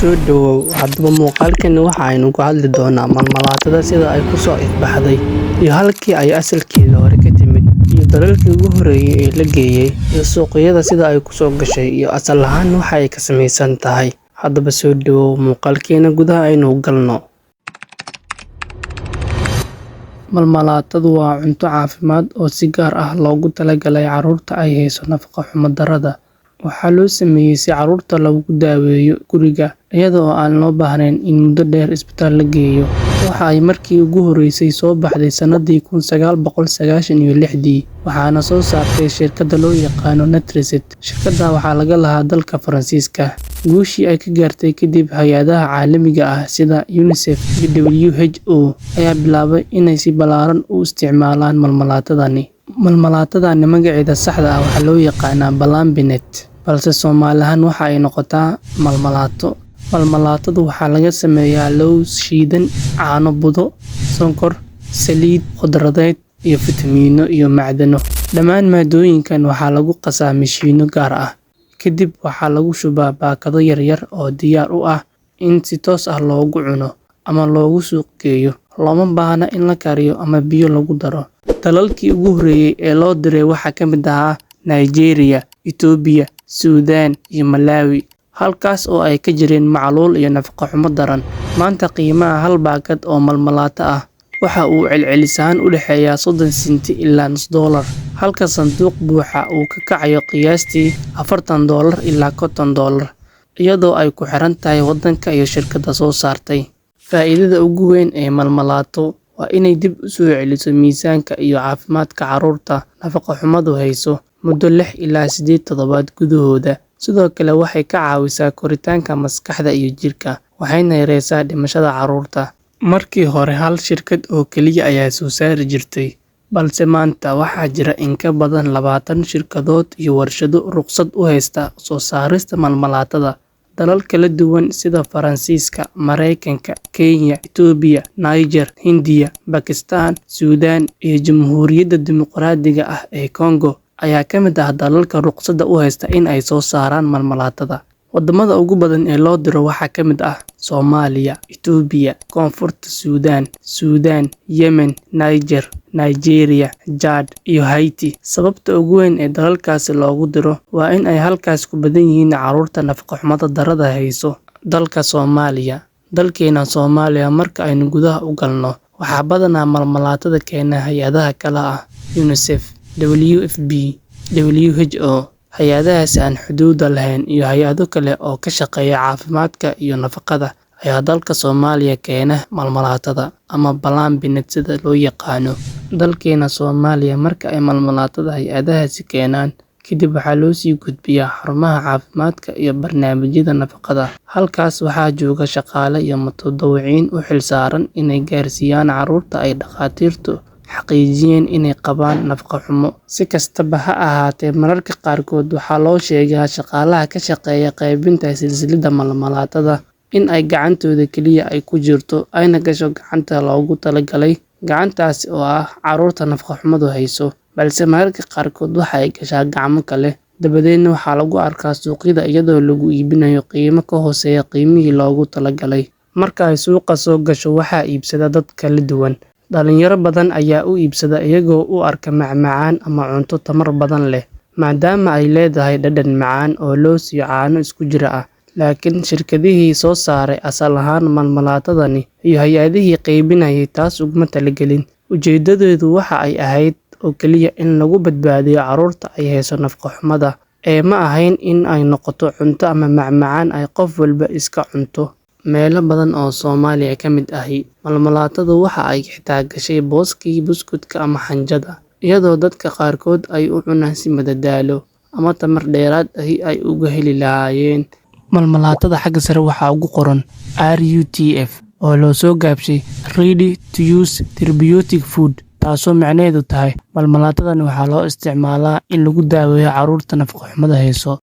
Soo dhawow haddaba muuqaalkani waxa aynu ku hadli doonaa malmalaatada sida ay ku soo ifbaxday iyo halkii ay asalkeeda hore ka timid iyo dalalkii ugu horreeyay ee la geeyay iyo suuqyada sida ay ku soo gashay iyo asal ahaan waxa ay ka samaysan tahay. Haddaba soo dhawow muuqaalkeena gudaha aynu galno. Malmalaatadu waa cunto caafimaad oo si gaar ah loogu talagalay carruurta ay hayso nafaqo xumo darrada. Waxaa loo sameeyay si carruurta lagu daaweeyo guriga iyada oo aan loo baahnayn in muddo dheer isbitaal la geeyo. Waxa ay markii ugu horreysay soo baxday sanadii 1996 waxaana soo saartay shirkadda loo yaqaan Nutriset. Shirkaddan waxaa laga lahaa dalka Faransiiska. Guushii ay ka gaartay kadib, hay'adaha caalamiga ah sida UNICEF iyo WHO ayaa bilaabay inay si ballaaran u isticmaalaan malmalaatadani. Malmalaatadani magaceeda saxda ah waxaa loo yaqaannaa Balambinet, balse Soomaali ahaan waxa ay noqotaa malmalaato. Malmalaatadu waxaa laga sameeyaa lows shiidan, caano budo, sonkor, saliid khudradeed, iyo fitamiino iyo macdano. Dhammaan maaddooyinkan waxaa lagu qasaa mishiinno gaar ah. Kadib waxaa lagu shubaa baakado yaryar oo diyaar u ah in si toos ah loogu cuno ama loogu suuq geeyo. Looma baahna in la kariyo ama biyo lagu daro. Dalalkii ugu horreeyay ee loo diray waxaa ka mid ahaa Nigeria, Itoobiya, Suudaan iyo Malawi, halkaas oo ay ka jireen macaluul iyo nafaqo xumo daran. Maanta qiimaha hal baakad oo malmalaato ah waxa uu celcelis ahaan u dhexeeyaa 30 senti ilaa $0.5, halka sanduuq buuxa uu ka kacayo qiyaastii $40 ilaa $50, iyadoo ay ku xiran tahay waddanka iyo shirkadda soo saartay. Faa'iidada ugu weyn ee malmalaato waa inay dib u soo celiso miisaanka iyo caafimaadka carruurta nafaqo xumadu hayso muddo 6 ilaa 8 toddobaad gudahooda. Sidoo kale waxay ka caawisaa koritaanka maskaxda iyo jirka, waxayna yareysaa dhimashada carruurta. Markii hore hal shirkad oo keliya ayaa soo saari jirtay, balse maanta waxaa jira in ka badan 20 shirkadood iyo warshado rukhsad u haysta soo saarista malmalaatada. Dalal kala duwan sida Faransiiska, Mareykanka, Kenya, Itoobiya, Niger, Hindiya, Bakistaan, Suudaan iyo Jamhuuriyadda Dimuqraadiga ah ee Congo ayaa ka mid ah dalalka rukhsadda u haysta in ay soo saaraan malmalaatada. Waddamada ugu badan ee loo diro waxaa ka mid ah Soomaaliya, Itoobiya, Koonfurta Suudaan, Yemen, Niger, Nigeria, Chad iyo Haiti. Sababta ugu weyn ee dalalkaasi loogu diro waa in ay halkaas ku badan yihiin carruurta nafaqo xumo darrada hayso. Dalka Soomaaliya, dalkeena Soomaaliya marka aynu gudaha u galno, waxaa badanaa malmalaatada keena hay'adaha kala ah UNICEF, WFP, WHO, hay'adahaas aan xuduudda lahayn iyo hay'ado kale oo ka shaqeeya caafimaadka iyo nafaqada ayaa dalka Soomaaliya keena malmalaatada ama Balambinet sida loo yaqaano. Dalkeena Soomaaliya marka ay malmalaatada hay'adahaasi keenaan, kadib waxaa loo sii gudbiyaa xarumaha caafimaadka iyo barnaamijyada nafaqada. Halkaas waxaa jooga shaqaale iyo mutadawwiciin u xilsaaran inay gaarsiiyaan carruurta ay dhakhaatiirtu xaqiijiyeen inay qabaan nafaqo xumo. Si kastaba ha ahaatee, mararka qaarkood waxaa loo sheegaa shaqaalaha ka shaqeeya qaybinta silsiladda malmalaatada in ay gacantooda keliya ay ku jirto ayna gasho gacanta loogu talagalay, gacantaas oo ah carruurta nafaqo xumadu hayso, balse mararka qaarkood waxa ay gashaa gacmo kale. Dabadeedna waxaa lagu arkaa suuqyada iyadoo lagu iibinayo qiimo ka hooseeya qiimihii loogu talagalay. Marka ay suuqa soo gasho, waxaa iibsada dad kala duwan. Dhalinyaro badan ayaa u iibsada iyagoo u arka macmacaan ama cunto tamar badan leh, maadaama ay leedahay dhadhan macaan oo lows iyo caano isku jira ah. Laakiin shirkadihii soo saaray asal ahaan malmalaatadani iyo hay'adihii qaybinayay taas uguma talagelin. Ujeeddadoodu waxa ay ahayd oo keliya in lagu badbaadiyo carruurta ay hayso nafaqo xumada, ma ahayn in ay noqoto cunto ama macmacaan ay qof walba iska cunto. Meelo badan oo Soomaaliya ka mid ahi, malmalaatadu waxa ay xitaa gashay booskii buskudka ama xanjada, iyadoo dadka qaarkood ay u cunaan si madadaalo ama tamar dheeraad ahi ay uga heli lahaayeen. Malmalaatada xagga sare waxaa ugu qoran RUTF oo loo soo gaabshay Ready to Use Therapeutic Food, taasoo macnaheedu tahay malmalaatadani waxaa loo isticmaalaa in lagu daaweeyo carruurta nafaqo xumada hayso.